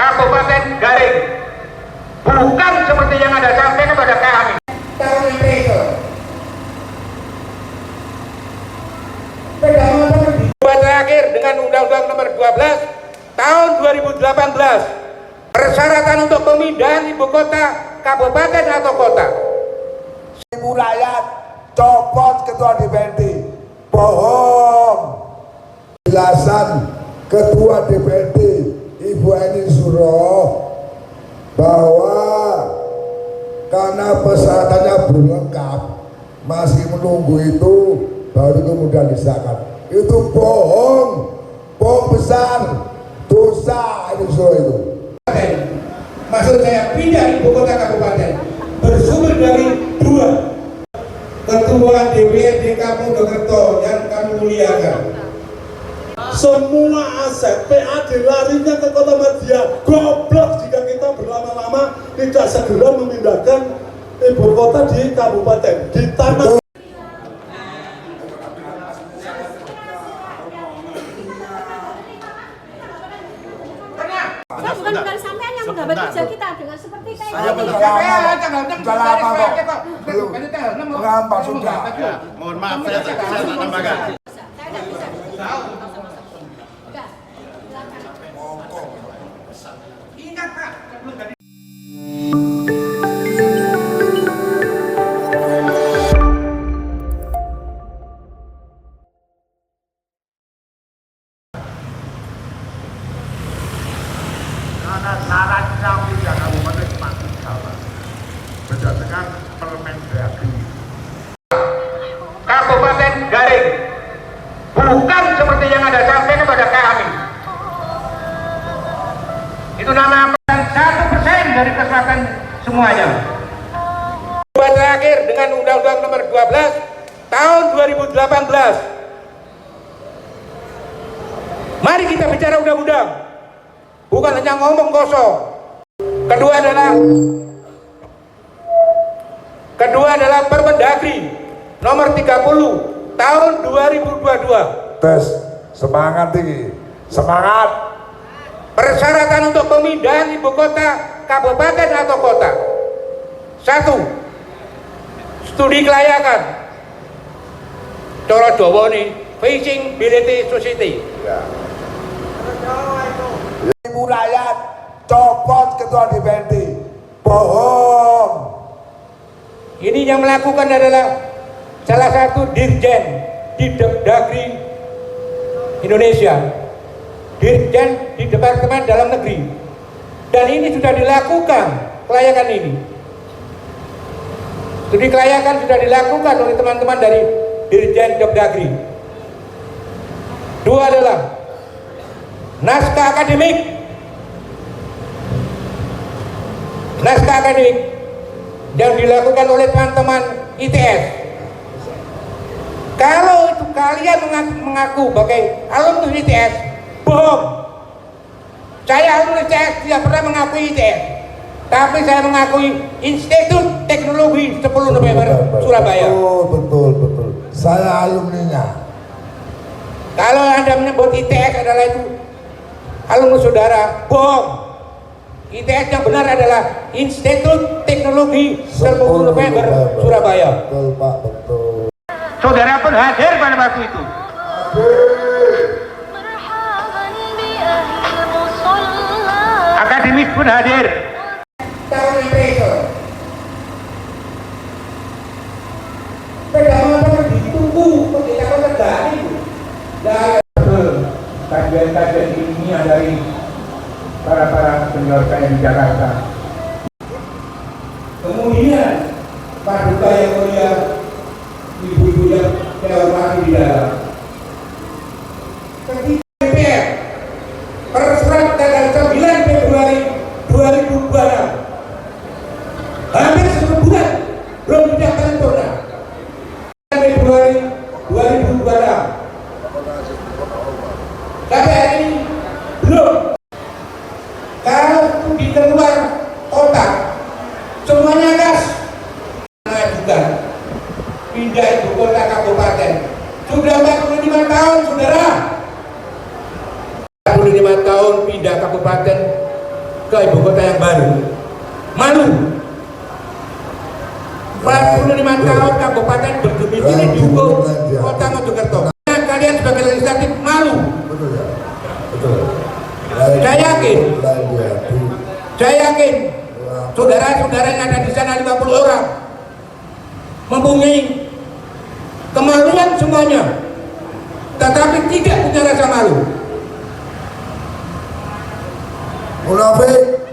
Kabupaten Garing, bukan seperti yang Anda sampaikan kepada kami. Tahun itu terakhir dengan Undang-Undang Nomor 12 Tahun 2018, persyaratan untuk pemindahan ibu kota kabupaten atau kota. Ibu rakyat copot ketua DPRD, bohong. Jelasan ketua DPRD Ibu Eni Suroh bahwa karena persyaratannya belum lengkap, masih menunggu itu, baru kemudian disahkan. Itu bohong, bohong besar, dosa Eni Suroh itu. Maksud saya pindah ibu kota kabupaten bersumber dari dua, ketua DPRD Mojokerto yang kami muliakan. Semua aset PAD larinya ke Kota Madia. Goblok jika kita berlama-lama tidak segera memindahkan ibu kota di kabupaten, di tanah. Bukan sampean yang menghambat kerja kita dengan seperti kayak Saya ini. sudah lama kok. Belum. Mengapa sudah? Mohon maaf, saya tak tambahkan. Ingat Pak, Karena syaratnya pindah kabupaten semakin jauh berdasarkan Permendagri. Kabupaten Garing, bukan seperti yang Anda sampaikan kepada kami. Itu nama 1% dari kesempatan semuanya. Terakhir dengan Undang-Undang Nomor 12 Tahun 2018. Mari kita bicara undang-undang, bukan hanya ngomong kosong. Kedua adalah Permendagri Nomor 30 Tahun 2022. Tes, semangat tinggi, semangat. Persyaratan untuk pemindahan ibu kota kabupaten atau kota. 1. Studi kelayakan. Cara Jawa nih, feasibility society. Ya. Ibu rakyat copot ketua DPRD, bohong. Ini yang melakukan adalah salah satu dirjen di Dagri Indonesia, dirjen di Departemen Dalam Negeri, dan ini sudah dilakukan kelayakan ini. Studi kelayakan sudah dilakukan oleh teman-teman dari dirjen Dagri. 2 adalah naskah akademik. Naskah akademik yang dilakukan oleh teman-teman ITS. Kalau itu kalian mengaku sebagai alumni ITS, bohong. Saya alumni ITS tidak pernah mengakui ITS, tapi saya mengakui Institut Teknologi 10 November Surabaya. Betul. Saya alumninya. Kalau Anda menyebut ITS adalah itu alumni saudara, bohong. ITS yang benar adalah Institut Teknologi 10 November Surabaya. Betul Pak, betul. Saudara pun hadir pada waktu itu. Akademis pun hadir. Tahun itu sepeda motor ditunggu ketika terjadi. Kajian-kajian ilmiah dari para senior saya di Jakarta. Kemudian Paduka yang mulia, ibu-ibu yang saya hormati di dalam. Ketika DPR persurat tanggal 9 Februari 2026, hampir 10 bulan belum tidak sempurna. Februari 2026 sampai hari ini belum. Kalau di luar kota semuanya gas, juga pindah ibu kota kabupaten sudah 45 tahun saudara. 45 tahun pindah kabupaten ke ibu kota yang baru. Malu. 45 tahun kabupaten berdomisili di hukum kota Mojokerto. Kalian sebagai legislatif malu. Betul ya? Betul. Saya yakin saudara-saudara yang ada di sana 50 orang mempunyai kemaluan semuanya, tetapi tidak punya rasa malu. Munafik,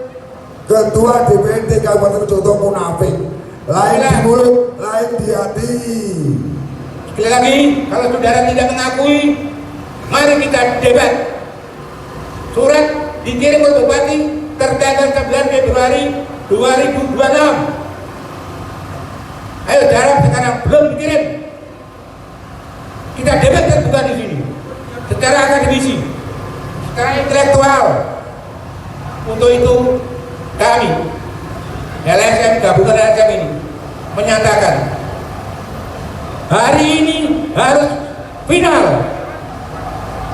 ketua DPRD Kabupaten Mojokerto munafik. Lain di mulut, lain di hati. Sekali lagi, kalau saudara tidak mengakui, mari kita debat. Surat dikirim oleh Bupati tertanggal 9 Februari 2026. Ayo jawab sekarang, belum dikirim. Kita debat terbuka di sini, secara akademisi, secara intelektual. Untuk itu kami LSM gabungan LSM ini menyatakan hari ini harus final.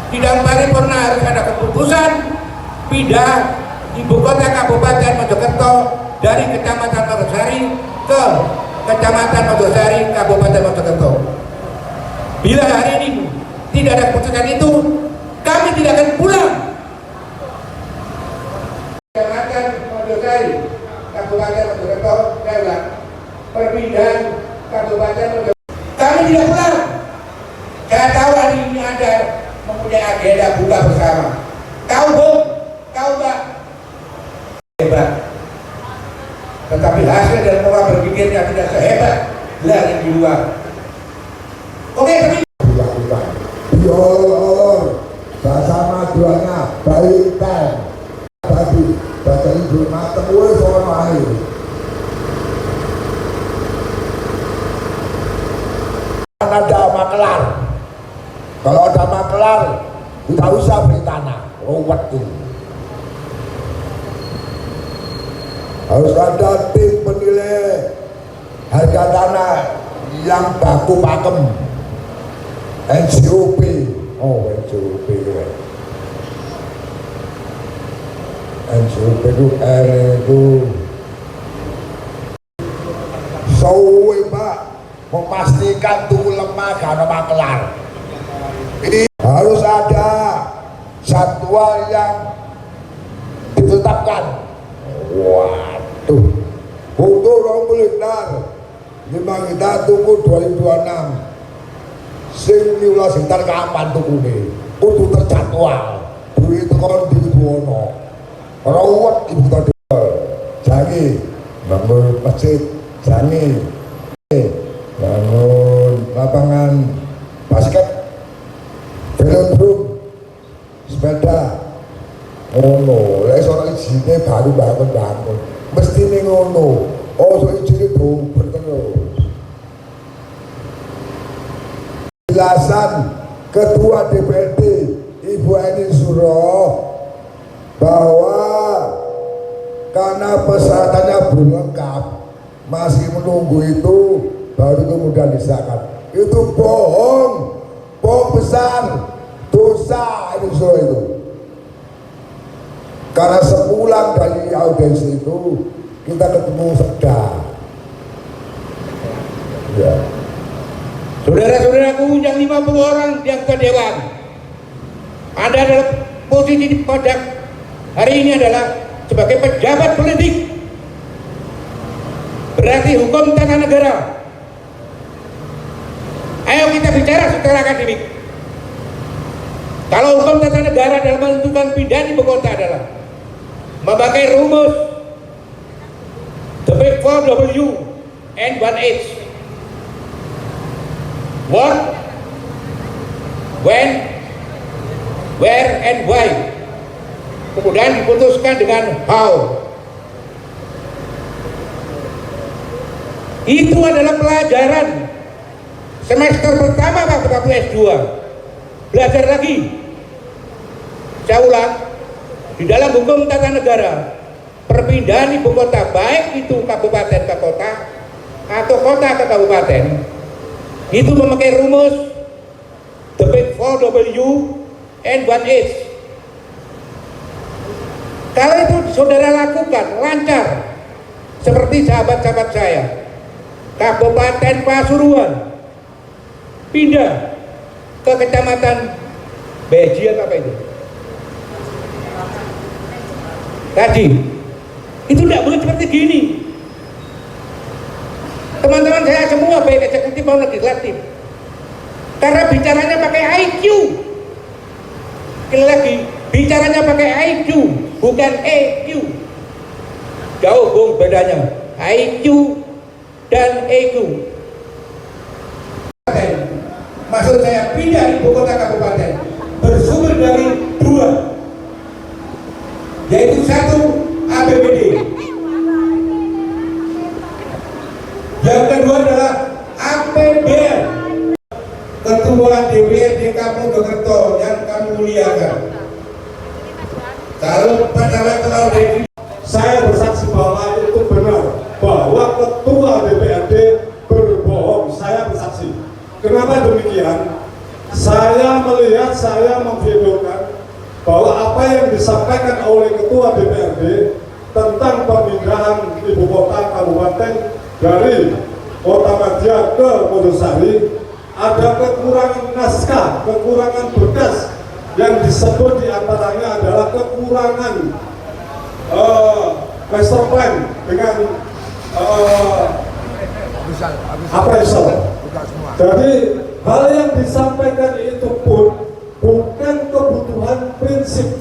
Sidang paripurna harus ada keputusan pindah ibu kota Kabupaten Mojokerto dari Kecamatan Mojosari ke Kecamatan Mojosari Kabupaten Mojokerto. Bila hari ini tidak ada keputusan itu, kami tidak akan pulang. Kecamatan Mojosari Kabupaten Mojokerto, saya ulang, perpindahan Kabupaten Mojokerto. Kami tidak pulang. Saya tahu hari ini ada mempunyai agenda buka bersama. Kau Bung, kau Mbak, hebat. Tetapi hasil dan pola berpikirnya tidak sehebat dari di luar. Oke, tapi Biar sama duanya baik kan. Tadi baca ibu mata gue soal lain. Ada makelar. Kalau ada makelar, tidak usah beli tanah, ruwet tuh. Harus ada tim penilai harga tanah yang baku pakem. NCOP, oh NCOP ya. NCOP itu itu sowe Pak, memastikan tuh lemah karena makelar. Ini harus ada jadwal yang ditetapkan. Waduh, untuk orang benar, memang kita tunggu 2026. Sing niulah sekitar kapan tuh ini? Untuk terjadwal. Duit kon di Duwono. Rawat ibu tadi. Jangi bangun masjid, jangi bangun lapangan basket, velodrome, sepeda. Ngono, lek soal izine baru bangun. Mesti ning ngono. Oh, soal izine dong berterus. Penjelasan Ketua DPRD Ibu Eni Suro bahwa karena persyaratannya belum lengkap masih menunggu itu baru kemudian disahkan. Itu bohong besar, dosa Eni Suro itu. Karena sepulang dari audiensi itu kita ketemu Sekda. Ya. Saudara-saudaraku yang 50 orang yang ke Dewan, Anda dalam posisi pada hari ini adalah sebagai pejabat politik, berarti hukum tata negara. Ayo kita bicara secara akademik. Kalau hukum tata negara dalam menentukan pindahan ibu kota adalah memakai rumus the big 4W and 1H. What, when, where, and why. Kemudian diputuskan dengan how. Itu adalah pelajaran semester pertama waktu S2. Belajar lagi. Saya ulang, di dalam hukum tata negara, perpindahan ibu kota baik itu kabupaten ke kota atau kota ke kabupaten, itu memakai rumus the big 4W and 1H. Kalau itu saudara lakukan lancar seperti sahabat-sahabat saya, Kabupaten Pasuruan pindah ke Kecamatan Bejian apa itu? Tadi itu tidak boleh seperti gini. Teman-teman saya semua baik eksekutif maupun legislatif, karena bicaranya pakai IQ. Sekali lagi, bicaranya pakai IQ bukan EQ. Jauh bung bedanya IQ dan EQ. Maksud saya pindah ibu kota kabupaten bersumber dari dua, yaitu satu APBD, yang kedua adalah APBN. Ketua DPRD Mojokerto yang kami muliakan, kalau terlalu Saya bersaksi bahwa itu benar, bahwa ketua DPRD berbohong. Saya bersaksi. Kenapa demikian? Saya melihat, saya memvideokan bahwa apa yang disampaikan oleh ketua DPRD tentang pemindahan ibu kota kabupaten dari Kotamadya ke Mojosari ada kekurangan naskah, kekurangan berkas, yang disebut diantaranya adalah kekurangan master plan dengan appraisal. Jadi hal yang disampaikan itu pun bukan kebutuhan prinsip.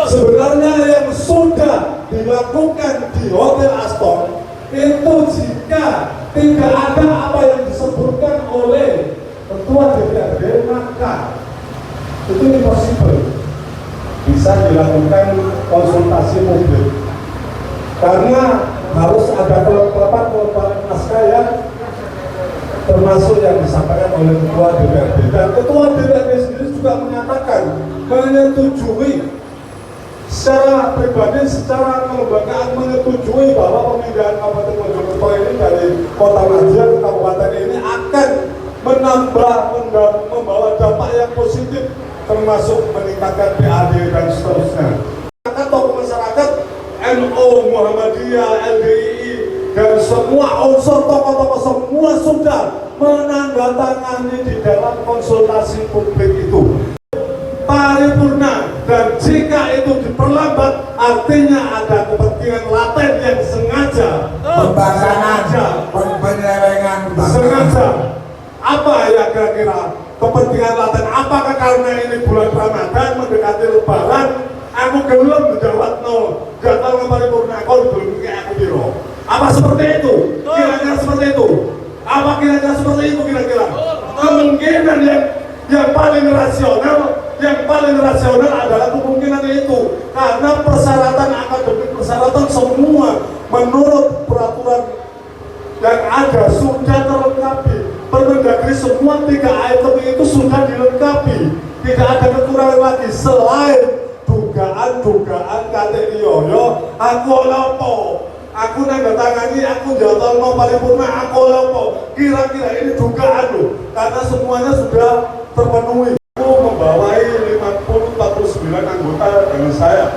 Sebenarnya yang sudah dilakukan di Hotel Aston itu jika tidak ada apa yang disebutkan oleh ketua DPRD, maka itu impossible bisa dilakukan konsultasi publik, karena harus ada kelengkapan naskah yang termasuk yang disampaikan oleh ketua DPRD, dan ketua DPRD sendiri juga menyatakan menyetujui secara pribadi, secara kelembagaan menyetujui bahwa pemindahan Kabupaten Mojokerto ini dari Kotamadya ke kabupaten ini akan membawa dampak yang positif, termasuk meningkatkan PAD dan seterusnya. Tokoh masyarakat, NU, Muhammadiyah, LDII, dan semua unsur tokoh-tokoh semua sudah menandatangani di dalam konsultasi publik itu paripurna, dan jika itu diperlambat artinya ada kepentingan laten yang sengaja sengaja. Apa ya kira-kira kepentingan laten? Apakah karena ini bulan Ramadan mendekati Lebaran, aku gelem menjawab no jadwal paripurna kau belum kayak aku biro? Apa seperti itu? Kira-kira seperti itu? Apa kira-kira seperti itu kira-kira? Kemungkinan yang paling rasional adalah kemungkinan itu, karena persyaratan akademik, persyaratan semua menurut peraturan yang ada sudah terlengkapi. Permendagri semua 3 item itu sudah dilengkapi, tidak ada kekurangan lagi selain dugaan kate yoyo aku lopo, aku nandatangani, aku jadwal mau paripurna, aku lopo. Kira-kira ini dugaan loh, karena semuanya sudah terpenuhi. Aku membawai 49 anggota dengan saya,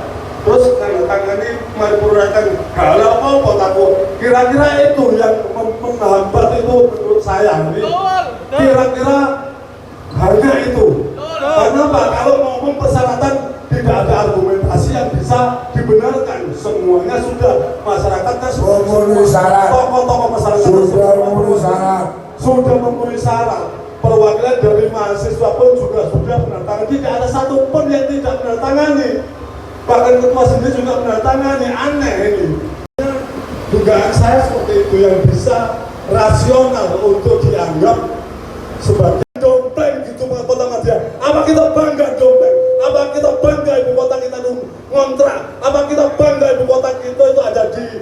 terus nandatangani paripurnakan galau mau kotaku. Kira-kira itu yang menghambat itu menurut saya. Kira-kira hanya itu. Karena Pak, kalau ngomong persyaratan tidak ada argumentasi yang bisa dibenarkan. Semuanya sudah, masyarakatnya memenuhi syarat. Tokoh-tokoh masyarakat sudah memenuhi syarat. Perwakilan dari mahasiswa pun juga sudah menandatangani. Tidak ada satupun yang tidak menandatangani. Bahkan ketua sendiri juga menandatangani. Aneh ini. Dugaan saya seperti itu yang bisa rasional untuk dianggap sebagai dompleng gitu Kotamadya. Apa kita bangga dompleng? Apa kita bangga ibu kota kita ngontrak? Apa kita bangga ibu kota kita itu ada di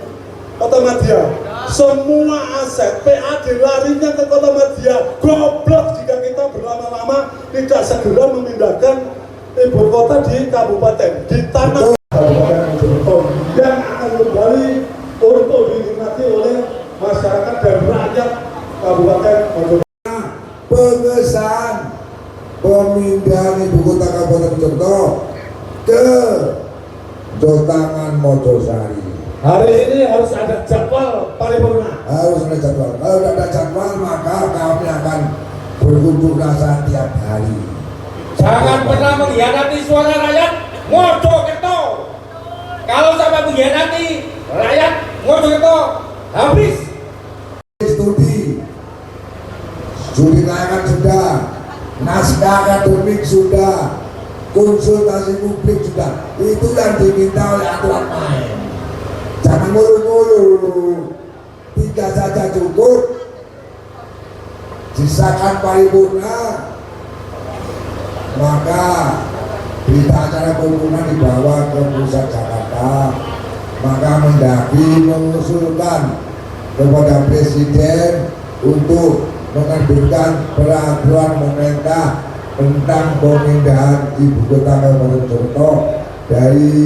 Kotamadya? Semua aset PAD larinya ke Kotamadya. Goblok jika kita berlama-lama tidak segera memindahkan ibu kota di kabupaten, di tanah Kabupaten Mojokerto yang akan kembali untuk dinikmati oleh masyarakat dan rakyat Kabupaten Mojokerto. Pengesahan pemindahan ibu kota Kabupaten Mojokerto ke Jotangan Mojosari. Hari ini harus ada jadwal paripurna. Harus ada jadwal. Kalau tidak ada jadwal maka kami akan berunjuk rasa tiap hari. Jangan pernah mengkhianati suara rakyat Mojokerto. Kalau sampai mengkhianati rakyat Mojokerto, habis. Studi layakan sudah, naskah akademik sudah, konsultasi publik sudah. Itu yang diminta oleh aturan main. Jangan mulu-mulu, 3 saja cukup. Sisakan paripurna, maka berita acara paripurna dibawa ke pusat Jakarta. Maka Mendagri mengusulkan kepada Presiden untuk menerbitkan peraturan pemerintah tentang pemindahan ibu kota Kabupaten Mojokerto dari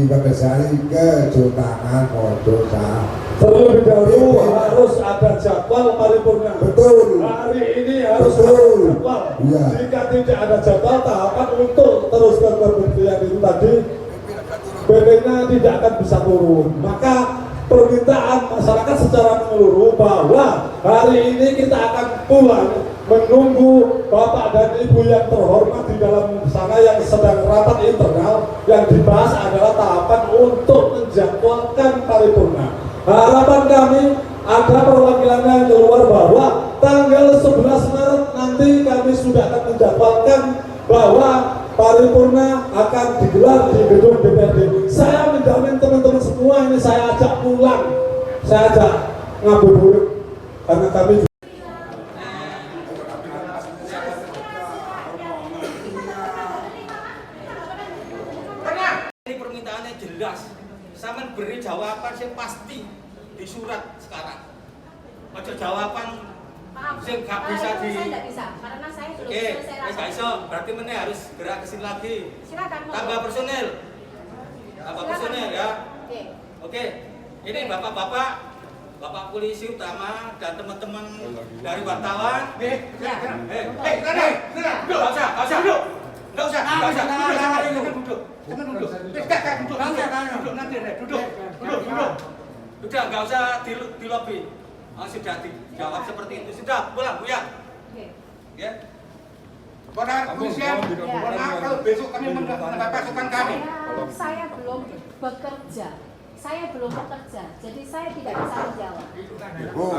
Bagasari ke Jotangan Mojosari. Terlebih dahulu harus ada jadwal paripurna. Betul. Hari ini harus Betul. ada jadwal. Iya. Jika tidak ada jadwal, tahapan untuk teruskan pembuktian itu tadi, BP-nya tidak akan bisa turun. Maka permintaan masyarakat secara menyeluruh bahwa hari ini kita akan pulang menunggu Bapak dan Ibu yang terhormat di dalam sana yang sedang rapat internal. Yang dibahas adalah tahapan untuk menjadwalkan paripurna. Harapan kami ada perwakilan yang keluar bahwa tanggal 11 Maret nanti kami sudah akan menjadwalkan bahwa paripurna akan digelar di gedung DPRD. Saya menjamin teman-teman semua ini saya ajak pulang, saya ajak ngabuburit karena kami ini permintaannya jelas. Sampeyan beri jawaban yang pasti di surat sekarang. Ojo jawaban sing gak bisa di. Saya tidak bisa karena saya belum Oke, selesai wis gak iso. Berarti meneh harus gerak ke sini lagi. Silakan. Tambah personil. Tambah personil ya. Oke. Oke. Ini bapak-bapak, bapak polisi utama dan teman-teman dari wartawan. Enggak usah. Duduk. Udah, nggak usah di lobi. Sudah dijawab seperti itu. Sudah, pulang, Buya. Oke. Ya. Kepada kepolisian, mohon maaf kalau besok kami mendapat pasukan kami. Saya belum bekerja. Saya belum bekerja, jadi saya tidak bisa menjawab. Bu,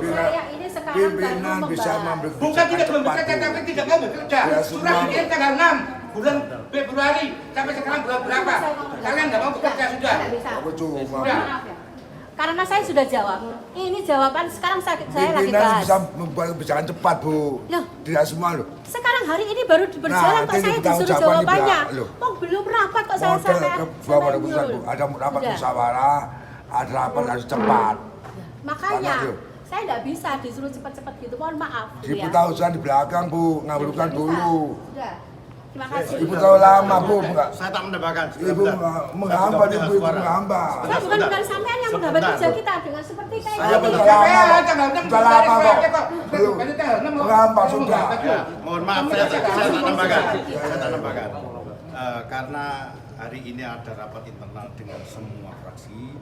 Saya ini sekarang pimpinan baru bisa membahas. memberi Bukan tidak belum bekerja, tapi tidak mau bekerja. Ya, Surat semua. dikirim tanggal 6 bulan Februari sampai sekarang bulan berapa? Kalian tidak mau bekerja sudah. Tidak bisa. Percuma. Sudah. Maaf ya. Karena saya sudah jawab. Ini jawaban sekarang saya lagi Pimpinan bahas. bisa membuat kebijakan cepat, Bu. Loh. Tidak semua loh. Sekarang hari ini baru berjalan kok nanti saya bertanggung disuruh jawaban jawabannya. juga, loh. Oh belum rapat kok saya Model sampai ke bawah keputusan, Bu. nyuruh. Ada rapat Sudah. musyawarah, ada rapat harus cepat. Makanya Karena, yuk. saya tidak bisa disuruh cepat-cepat gitu. Mohon maaf. Bu, ya. Ibu tahu urusan di belakang, Bu. Ngabulkan Tidak dulu. bisa. Sudah. Terima kasih. Ibu tahu lama, Bu. Enggak. Saya tak menambahkan. Ibu menghambat, Ibu menghambat. Saya bukan sampean yang menghambat kerja kita dengan seperti kayak Saya gini. Sudah lama, Tanggal kok. 6 Sudah lama kok. Belum. Menghambat sudah. Ya, mohon maaf, saya tak tambahkan. Saya tak tambahkan. Karena hari ini ada rapat internal dengan semua fraksi,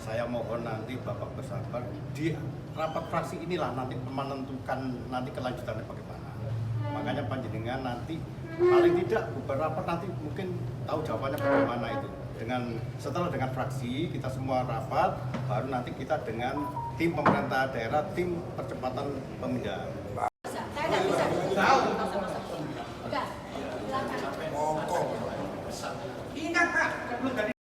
saya mohon nanti Bapak bersabar di rapat fraksi inilah nanti menentukan nanti kelanjutannya bagaimana. Makanya panjenengan nanti paling tidak beberapa nanti mungkin tahu jawabannya bagaimana itu. Setelah dengan fraksi kita semua rapat, baru nanti kita dengan tim pemerintah daerah, tim percepatan pemindahan. Saya tidak bisa. Udah. Silakan. Mongkok. Ingat Pak, belum tadi.